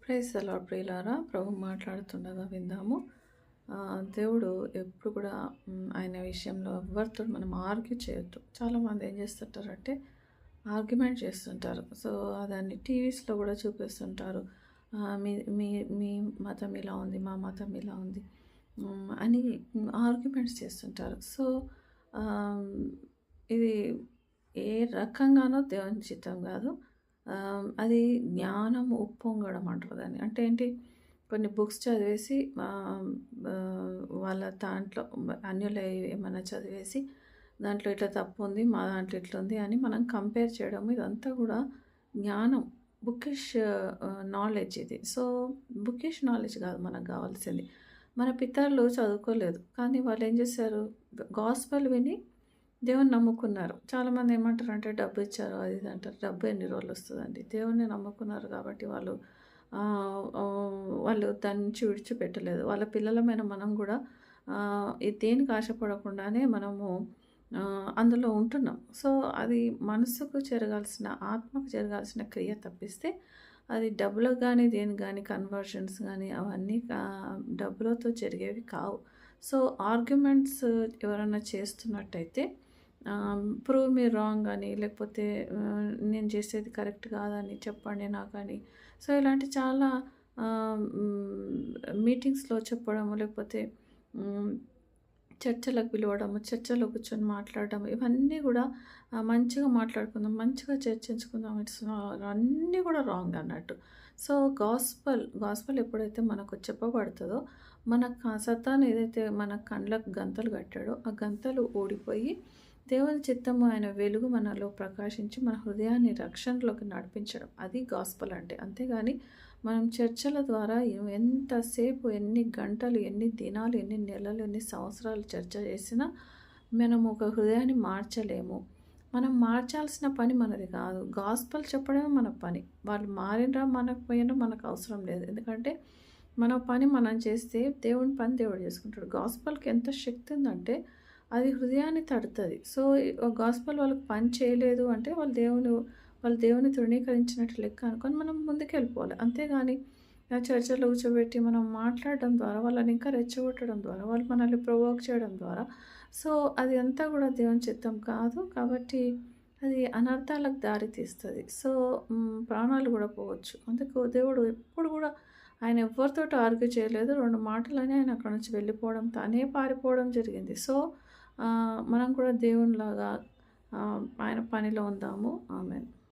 Praise the lord ప్రియులారా, ప్రభు మాట్లాడుతుండగా విందాము. దేవుడు ఎప్పుడు కూడా ఆయన విషయంలో ఎవరితో మనం ఆర్గ్యూ చేయొద్దు. చాలామంది ఏం చేస్తుంటారంటే ఆర్గ్యుమెంట్ చేస్తుంటారు. సో దాన్ని టీవీస్లో కూడా చూపిస్తుంటారు. మీ మీ మీ మతం ఇలా ఉంది, మా మతం ఇలా ఉంది అని ఆర్గ్యుమెంట్స్ చేస్తుంటారు. సో ఇది ఏ రకంగానో దేవుని చిత్తం కాదు. అది జ్ఞానం ఉప్పొంగడం అంటారు దాన్ని. అంటే ఏంటి, కొన్ని బుక్స్ చదివేసి వాళ్ళ దాంట్లో అన్యులు ఏమైనా చదివేసి దాంట్లో ఇట్లా తప్పు ఉంది, మా దాంట్లో ఇట్లా ఉంది అని మనం కంపేర్ చేయడం, ఇదంతా కూడా జ్ఞానం, బుకిష్ నాలెడ్జ్ ఇది. సో బుకిష్ నాలెడ్జ్ కాదు మనకు కావాల్సింది. మన పితరులు చదువుకోలేదు, కానీ వాళ్ళు ఏం చేశారు, గాస్పెల్ విని దేవుని నమ్ముకున్నారు. చాలామంది ఏమంటారంటే డబ్బు ఇచ్చారు అది ఇది అంటారు. డబ్బు ఎన్ని రోజులు వస్తుందండి? దేవుణ్ణి నమ్ముకున్నారు కాబట్టి వాళ్ళు దాని నుంచి విడిచిపెట్టలేదు. వాళ్ళ పిల్లలమైన మనం కూడా దేనికి ఆశపడకుండానే మనము అందులో ఉంటున్నాం. సో అది మనసుకు జరగాల్సిన, ఆత్మకు జరగాల్సిన క్రియ తప్పిస్తే అది డబ్బులకు కానీ దేనికి కానీ కన్వర్షన్స్ కానీ అవన్నీ డబ్బులతో జరిగేవి కావు. సో ఆర్గ్యుమెంట్స్ ఎవరైనా చేస్తున్నట్టయితే ప్రూవ్ మీ రాంగ్ అని, లేకపోతే నేను చేసేది కరెక్ట్ కాదని చెప్పండి నాకని. సో ఇలాంటి చాలా మీటింగ్స్లో చెప్పడము, లేకపోతే చర్చలకు పిలవడము, చర్చలో కూర్చొని మాట్లాడడం, ఇవన్నీ కూడా మంచిగా మాట్లాడుకుందాం, మంచిగా చర్చించుకుందాం, అన్నీ కూడా రాంగ్ అన్నట్టు. సో గాస్పల్ ఎప్పుడైతే మనకు చెప్పబడుతుందో, మన సతాను ఏదైతే మన కళ్ళకు గంతలు కట్టాడో ఆ గంతలు ఓడిపోయి దేవుని చిత్తము, ఆయన వెలుగు మనలో ప్రకాశించి మన హృదయాన్ని రక్షణలోకి నడిపించడం, అది గాస్పల్ అంటే. అంతేగాని మనం చర్చల ద్వారా ఎంతసేపు, ఎన్ని గంటలు, ఎన్ని దినాలు, ఎన్ని నెలలు, ఎన్ని సంవత్సరాలు చర్చ చేసినా మనము ఒక హృదయాన్ని మార్చలేము. మనం మార్చాల్సిన పని మనది కాదు. గాస్పల్ చెప్పడమే మన పని. వాళ్ళు మారినరా మనకు పోయినా మనకు అవసరం లేదు. ఎందుకంటే మన పని మనం చేస్తే దేవుని పని దేవుడు చేసుకుంటాడు. గాస్పల్కి ఎంత శక్తి ఉందంటే అది హృదయాన్ని తడుతుంది. సో గాస్పల్ వాళ్ళకి పని చేయలేదు అంటే వాళ్ళు దేవుని తృణీకరించినట్టు లెక్క అనుకొని మనం ముందుకెళ్ళిపోవాలి. అంతేగాని చర్చలో కూర్చోబెట్టి మనం మాట్లాడడం ద్వారా, వాళ్ళని ఇంకా రెచ్చగొట్టడం ద్వారా, వాళ్ళు మనల్ని ప్రొవోక్ చేయడం ద్వారా, సో అది అంతా కూడా దేవుని చిత్తం కాదు. కాబట్టి అది అనర్థాలకు దారి తీస్తుంది. సో ప్రాణాలు కూడా పోవచ్చు. అందుకు దేవుడు ఎప్పుడు కూడా ఆయన ఎవరితోటి ఆర్గ్యూ చేయలేదు. 2 మాటలని ఆయన అక్కడ నుంచి వెళ్ళిపోవడం, తానే పారిపోవడం జరిగింది. సో మనం కూడా దేవునిలాగా ఆయన పనిలో ఉందాము. ఆమెన్.